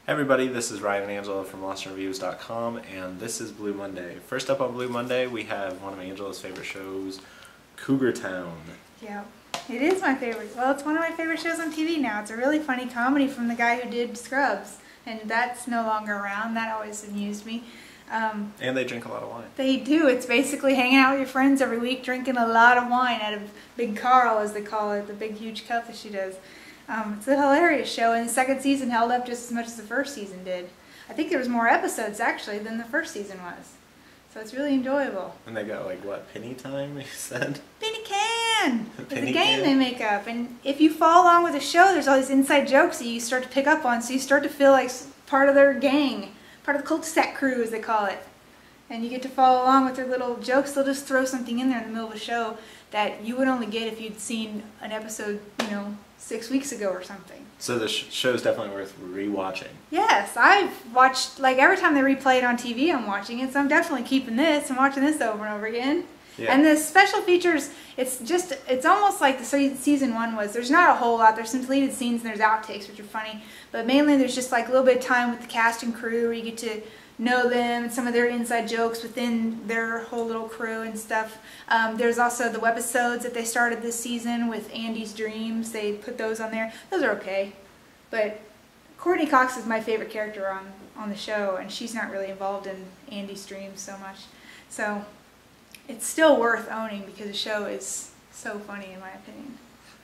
Hey everybody, this is Ryan and Angela from LostReviews.com, and this is Blu Monday. First up on Blu Monday, we have one of Angela's favorite shows, Cougar Town. Yeah, it is my favorite. Well, it's one of my favorite shows on TV now. It's a really funny comedy from the guy who did Scrubs, and that's no longer around. That always amused me. And they drink a lot of wine. They do. It's basically hanging out with your friends every week, drinking a lot of wine out of Big Carl, as they call it, the big huge cup that she does. It's a hilarious show, and the second season held up just as much as the first season did. I think there was more episodes, actually, than the first season was. So it's really enjoyable. And they got, like, what, penny time, you said? Penny can! It's a Penny game can? they make up. And if you follow along with the show, there's all these inside jokes that you start to pick up on, so you start to feel like part of their gang, part of the cul-de-sac crew, as they call it. And you get to follow along with their little jokes. They'll just throw something in there in the middle of a show that you would only get if you'd seen an episode, 6 weeks ago or something. So the show's definitely worth rewatching. Yes, I've watched, like, every time they replay it on TV, I'm watching it, so I'm definitely keeping this and watching this over and over again. Yeah. And the special features, it's almost like the season one was. There's not a whole lot. There's some deleted scenes and there's outtakes, which are funny, but mainly there's just like a little bit of time with the cast and crew where you get to know them and some of their inside jokes within their whole little crew and stuff. There's also the webisodes that they started this season with Andy's Dreams. They put those on there. Those are okay. But Courtney Cox is my favorite character on the show, and she's not really involved in Andy's Dreams so much. So it's still worth owning because the show is so funny in my opinion.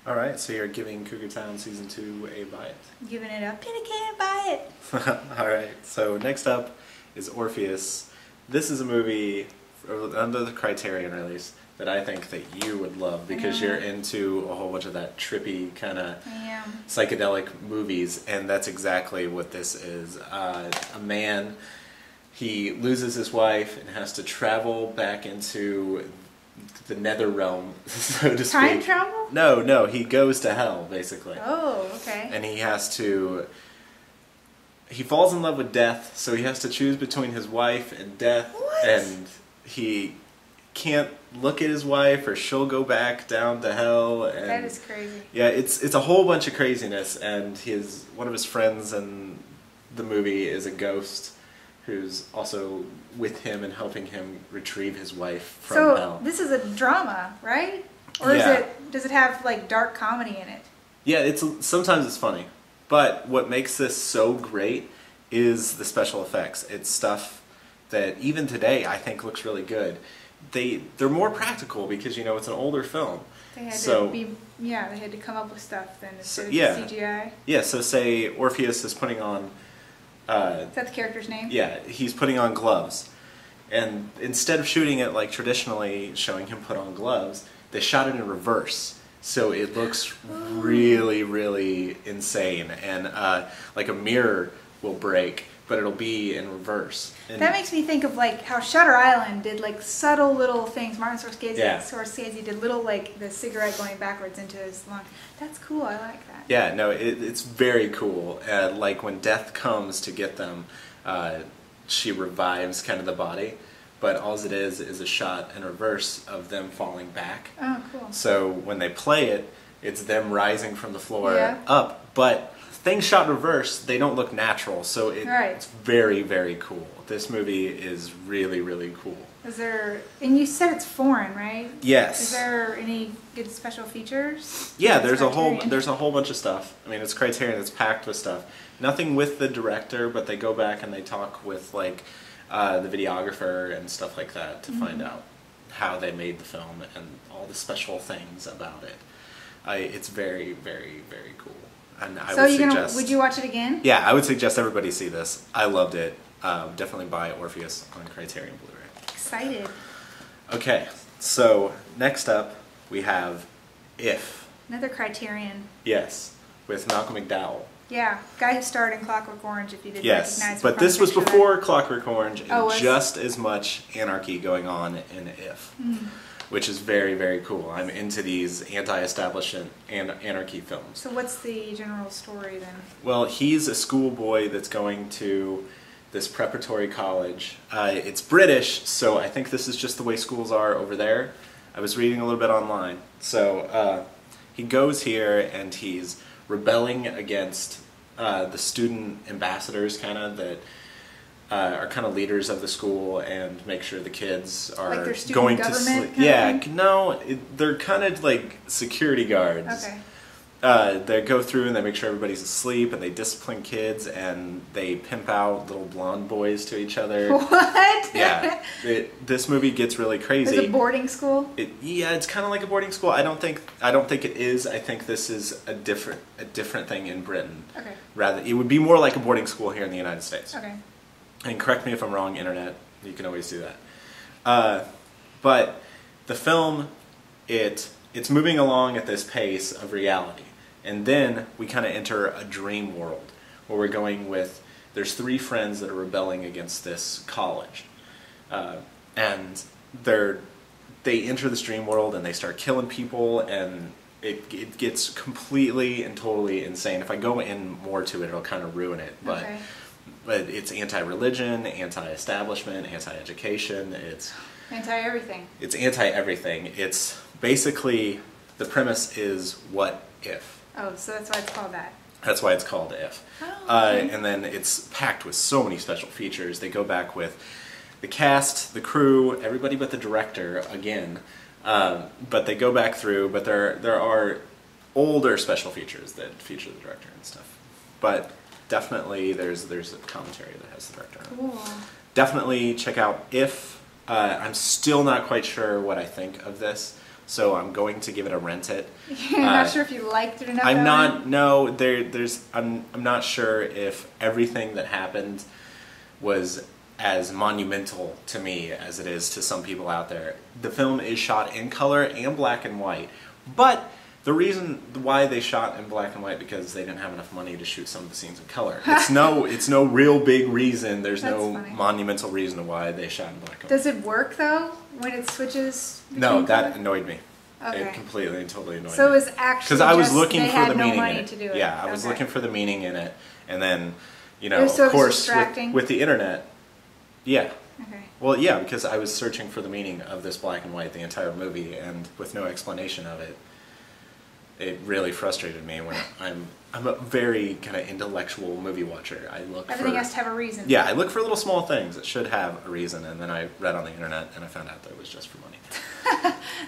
Alright, so you're giving Cougar Town Season 2 a buy it. Giving it a penny can buy it. Alright, so next up is Orpheus. This is a movie under the Criterion release that I think that you would love because you're into a whole bunch of that trippy kind of psychedelic movies, and that's exactly what this is. A man, he loses his wife and has to travel back into the nether realm, so to speak. Time travel? No, he goes to hell, basically. Oh, okay. And he falls in love with death, so he has to choose between his wife and death. What? And he can't look at his wife or she'll go back down to hell. And that is crazy. Yeah, it's a whole bunch of craziness, and one of his friends in the movie is a ghost who's also with him and helping him retrieve his wife from hell. So this is a drama, right? Or does it have like dark comedy in it? Yeah, sometimes it's funny. But what makes this so great is the special effects. It's stuff that even today I think looks really good. They're more practical because it's an older film. They had they had to come up with stuff then instead of CGI. Yeah, so say Orpheus is putting on is that the character's name? Yeah, he's putting on gloves. And instead of shooting it like traditionally showing him put on gloves, they shot it in reverse. So it looks really, really insane, and like a mirror will break, but it'll be in reverse. And that makes me think of like how Shutter Island did like subtle little things. Martin Scorsese did little like the cigarette going backwards into his lung. That's cool. I like that. Yeah, no, it's very cool. Like when death comes to get them, she revives kind of the body. But all it is a shot in reverse of them falling back. Oh, cool. So when they play it, it's them rising from the floor up. But things shot in reverse, they don't look natural. So it's very, very cool. This movie is really, really cool. And you said it's foreign, right? Yes. Is there any good special features? Yeah, there's a whole bunch of stuff. I mean, it's Criterion, it's packed with stuff. Nothing with the director, but they go back and they talk with like the videographer and stuff like that to find out how they made the film and all the special things about it. It's very, very, very cool. And would you watch it again? Yeah, I would suggest everybody see this. I loved it. Definitely buy Orpheus on Criterion Blu-ray. Excited. Okay, so next up we have If. Another Criterion. Yes, with Malcolm McDowell. Yeah, guy who starred in Clockwork Orange, if you didn't recognize him. Yes, but this was before Clockwork Orange, and just as much anarchy going on in If, which is very, very cool. I'm into these anti-establishment and anarchy films. So what's the general story then? Well, he's a schoolboy that's going to this preparatory college. It's British, so I think this is just the way schools are over there. I was reading a little bit online. So he goes here and he's rebelling against the student ambassadors kind of that are kind of leaders of the school and make sure the kids are like their student going to government sleep. kind Yeah, of thing? no, they're kind of like security guards. Okay. They go through and they make sure everybody's asleep, and they discipline kids, and they pimp out little blonde boys to each other. What? Yeah, this movie gets really crazy. It's a boarding school. Yeah, it's kind of like a boarding school. I don't think it is. I think this is a different thing in Britain. Okay. Rather, it would be more like a boarding school here in the United States. Okay. And correct me if I'm wrong, internet. You can always do that. But the film, it's moving along at this pace of reality. And then we kind of enter a dream world where we're going with, there's 3 friends that are rebelling against this college. And they enter this dream world and they start killing people, and it gets completely and totally insane. If I go in more to it, it'll kind of ruin it. But it's anti-religion, anti-establishment, anti-education. It's anti-everything. It's anti-everything. It's basically, the premise is what if. Oh, so that's why it's called that. That's why it's called If. Oh, okay. And then it's packed with so many special features. They go back with the cast, the crew, everybody but the director again. But they go back through, but there are older special features that feature the director and stuff. But definitely there's a commentary that has the director on it. Cool. Definitely check out If. I'm still not quite sure what I think of this, so I'm going to give it a rent it. You're not sure if you liked it enough? I'm not. No, I'm not sure if everything that happened was as monumental to me as it is to some people out there. The film is shot in color and black and white, but the reason why they shot in black and white because they didn't have enough money to shoot some of the scenes in color. It's no real big reason. There's no monumental reason why they shot in black and white. Does it work though when it switches? No, that annoyed me. Okay. It completely and totally annoyed me. So it was actually because I was looking they for had the no meaning money in it. to do it. Yeah, I was looking for the meaning in it, and then So of course distracting? with the internet. Yeah. Okay. Well, yeah, because I was searching for the meaning of this black and white the entire movie, and with no explanation of it, it really frustrated me. When I'm a very kind of intellectual movie watcher. I look Everything for, has to have a reason. Yeah, I look for little small things that should have a reason, and then I read on the internet and I found out that it was just for money.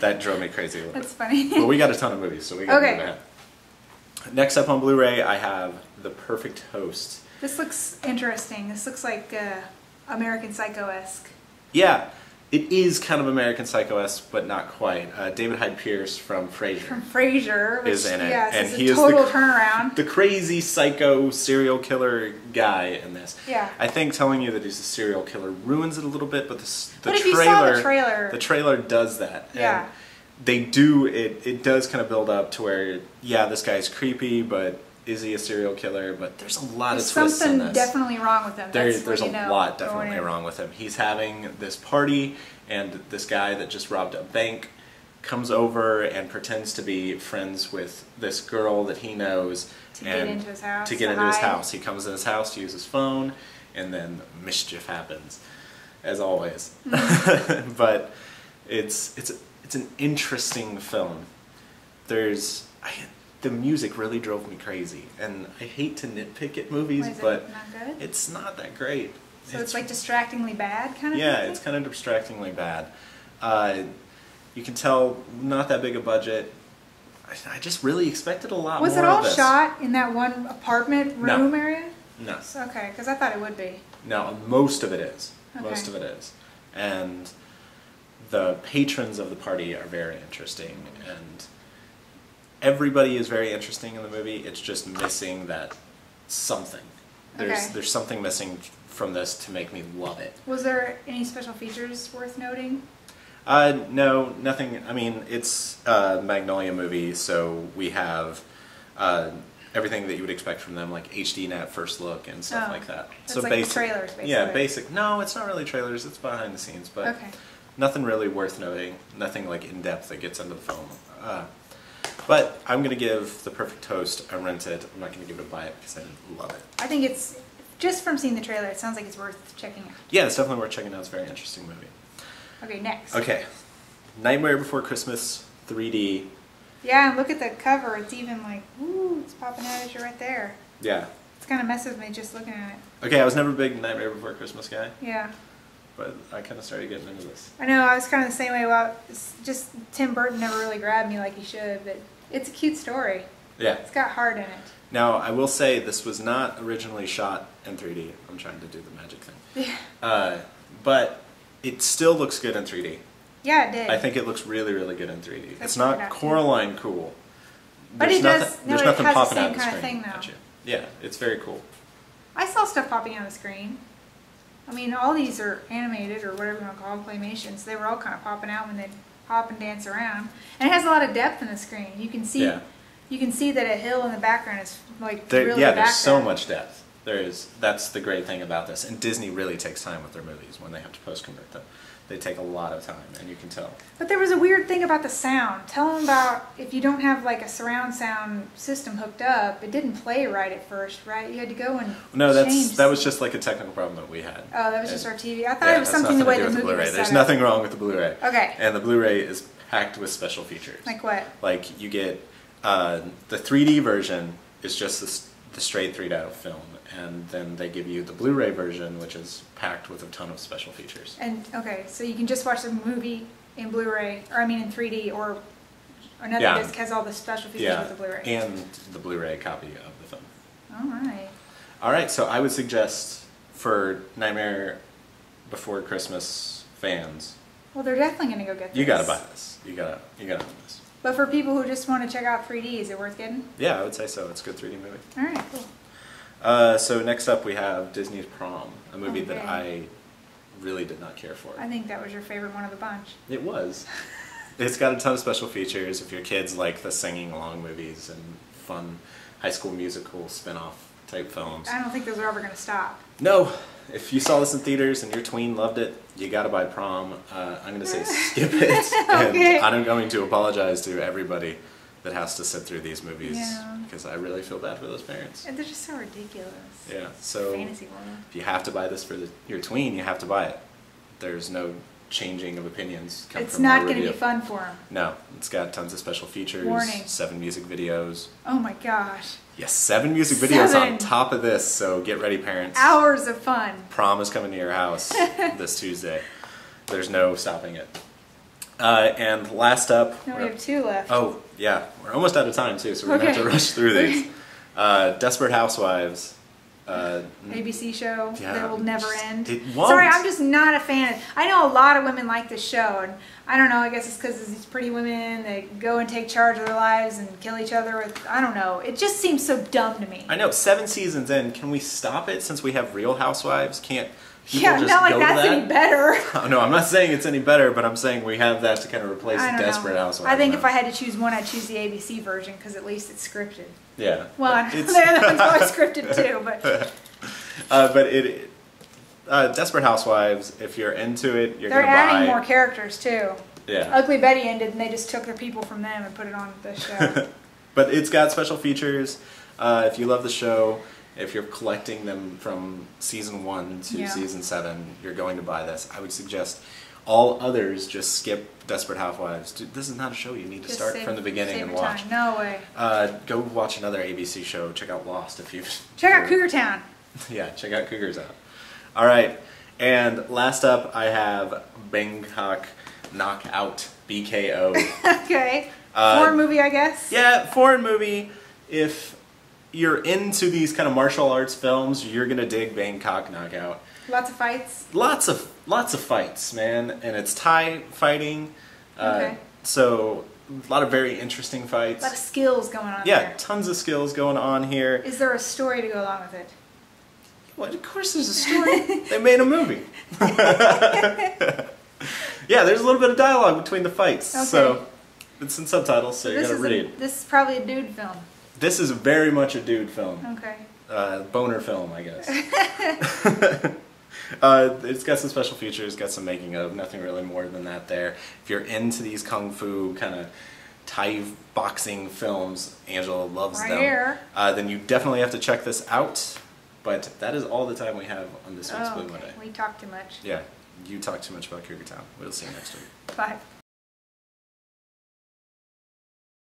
That drove me crazy a little That's bit. funny. But we got a ton of movies, so we got to move ahead. Next up on Blu-ray, I have The Perfect Host. This looks interesting. This looks like American Psycho-esque. Yeah, it is kind of American Psycho-esque, but not quite. David Hyde Pierce from Frasier. From Frasier, which is in it, yes, and is he a is total turnaround. The crazy psycho serial killer guy in this. Yeah. I think telling you that he's a serial killer ruins it a little bit, but the if trailer, you saw the trailer, the trailer does that. Yeah. And they do it does kind of build up to where, yeah, this guy's creepy, but is he a serial killer? But there's a lot of twists in this. something definitely wrong with him. There's a lot definitely wrong with him. He's having this party, and this guy that just robbed a bank comes over and pretends to be friends with this girl that he knows to get into his house. He comes in his house to use his phone, and then mischief happens, as always. But it's an interesting film. The music really drove me crazy, and I hate to nitpick at movies, but it's not that great. So it's like distractingly bad, kind of. Yeah, thing? it's kind of distractingly bad. You can tell not that big a budget. I just really expected a lot more of this. Was it all shot in that one apartment room area? No. Okay, because I thought it would be. No, most of it is. Okay. Most of it is. And the patrons of the party are very interesting, and everybody is very interesting in the movie. It's just missing that something. There's something missing from this to make me love it. Was there any special features worth noting? No, nothing. I mean, it's a Magnolia movie, so we have everything that you would expect from them, like HDNet first look and stuff like that. So like basic trailers, basically. Yeah, basic. No, it's not really trailers. It's behind the scenes, but nothing really worth noting. Nothing like in depth that gets into the film. But I'm gonna give The Perfect Host a rent it. I'm not gonna give it a buy it because I didn't love it. I think it's just from seeing the trailer. It sounds like it's worth checking out. Yeah, it's definitely worth checking out. It's a very interesting movie. Okay, next. Okay, Nightmare Before Christmas 3D. Yeah, and look at the cover. It's even like, ooh, it's popping out at you right there. Yeah. It's kind of messes with me just looking at it. Okay, I was never a big Nightmare Before Christmas guy. Yeah. But I kind of started getting into this. I know, I was kind of the same way. Well, it's just Tim Burton never really grabbed me like he should, but it's a cute story. Yeah. It's got heart in it. Now, I will say this was not originally shot in 3D. I'm trying to do the magic thing. Yeah. But it still looks good in 3D. Yeah, it did. I think it looks really, really good in 3D. That's it's not Coraline cool. But it does. There's no, nothing it has popping the out same of the kind of screen thing, though. at you. Yeah, it's very cool. I saw stuff popping out of the screen. I mean, all these are animated or whatever you want to call them, claymations. They were all kind of popping out when they hop and dance around, and it has a lot of depth in the screen. You can see. Yeah. You can see that a hill in the background is like really yeah, back there's so there. much depth. That's the great thing about this. And Disney really takes time with their movies when they have to post-convert them. They take a lot of time, and you can tell. But there was a weird thing about the sound. Tell them about if you don't have like a surround sound system hooked up, it didn't play right at first, right? You had to go and change. That was just like a technical problem that we had. Oh, that was just our TV. I thought it was something the way the movie was set There's up. nothing wrong with the Blu-ray. Okay. And the Blu-ray is packed with special features. Like what? Like you get the 3D version is just the straight 3D film, and then they give you the Blu-ray version, which is packed with a ton of special features. And okay, so you can just watch the movie in Blu-ray, or I mean in 3D, or another disc has all the special features with the Blu-ray. And the Blu-ray copy of the film. All right. All right, so I would suggest for Nightmare Before Christmas fans. Well, they're definitely going to go get this. You got to buy this. You got to own this. But for people who just want to check out 3D, is it worth getting? Yeah, I would say so. It's a good 3D movie. All right, cool. So next up we have Disney's Prom, a movie that I really did not care for. I think that was your favorite one of the bunch. It was. It's got a ton of special features. If your kids like the singing along movies and fun High School Musical spin-off type films. I don't think those are ever going to stop. No. If you saw this in theaters and your tween loved it, you got to buy Prom. I'm going to say skip it. Okay. And I'm going to apologize to everybody that has to sit through these movies because I really feel bad for those parents. And they're just so ridiculous. Yeah, so fantasy world. If you have to buy this for your tween, you have to buy it. There's no changing of opinions. It's not going to be fun for them. No, it's got tons of special features. Warning. 7 music videos. Oh my gosh. Yes, 7 music videos on top of this, so get ready, parents. Hours of fun. Prom is coming to your house this Tuesday. There's no stopping it. And last up... No, we have 2 left. Oh, yeah. We're almost out of time, too, so we're going to have to rush through these. Desperate Housewives. ABC show that will never end. It won't. Sorry, I'm just not a fan. I know a lot of women like this show, and I don't know, I guess it's because it's these pretty women that go and take charge of their lives and kill each other with, I don't know. It just seems so dumb to me. I know, 7 seasons in. Can we stop it since we have Real Housewives? Can't people just not like go that's to that? any better. Oh, no, I'm not saying it's any better, but I'm saying we have that to kind of replace Desperate Housewives. I think if I had to choose one, I'd choose the ABC version because at least it's scripted. Yeah. Well, the other one's probably scripted too, but... Desperate Housewives, if you're into it, you're They're going to buy... adding more characters too. Yeah. Ugly Betty ended and they just took their people from them and put it on the show. But it's got special features. If you love the show, if you're collecting them from season 1 to season 7, you're going to buy this. I would suggest all others just skip Desperate Housewives. Dude, this is not a show you need to start from the beginning and watch. Time. No way. Go watch another ABC show. Check out Lost if you've... Check out Cougar Town. Yeah, check out Cougars out. All right, and last up I have Bangkok Knockout, BKO. Okay. Foreign movie, I guess? Yeah, foreign movie. If you're into these kind of martial arts films, you're going to dig Bangkok Knockout. Lots of fights? Lots of fights, man. And it's Thai fighting. Okay. So a lot of very interesting fights. A lot of skills going on there. Yeah, tons of skills going on here. Is there a story to go along with it? Well, of course there's a story. They made a movie. Yeah, there's a little bit of dialogue between the fights. Okay. So it's in subtitles, so you gotta read. This is probably a dude film. This is very much a dude film. Okay. Boner film, I guess. It's got some special features, got some making of, nothing really more than that there. If you're into these kung fu kind of Thai boxing films, Angela loves them. Then you definitely have to check this out. But that is all the time we have on this week's Blu Monday. We talk too much. Yeah, you talk too much about Cougar Town. We'll see you next week. Bye.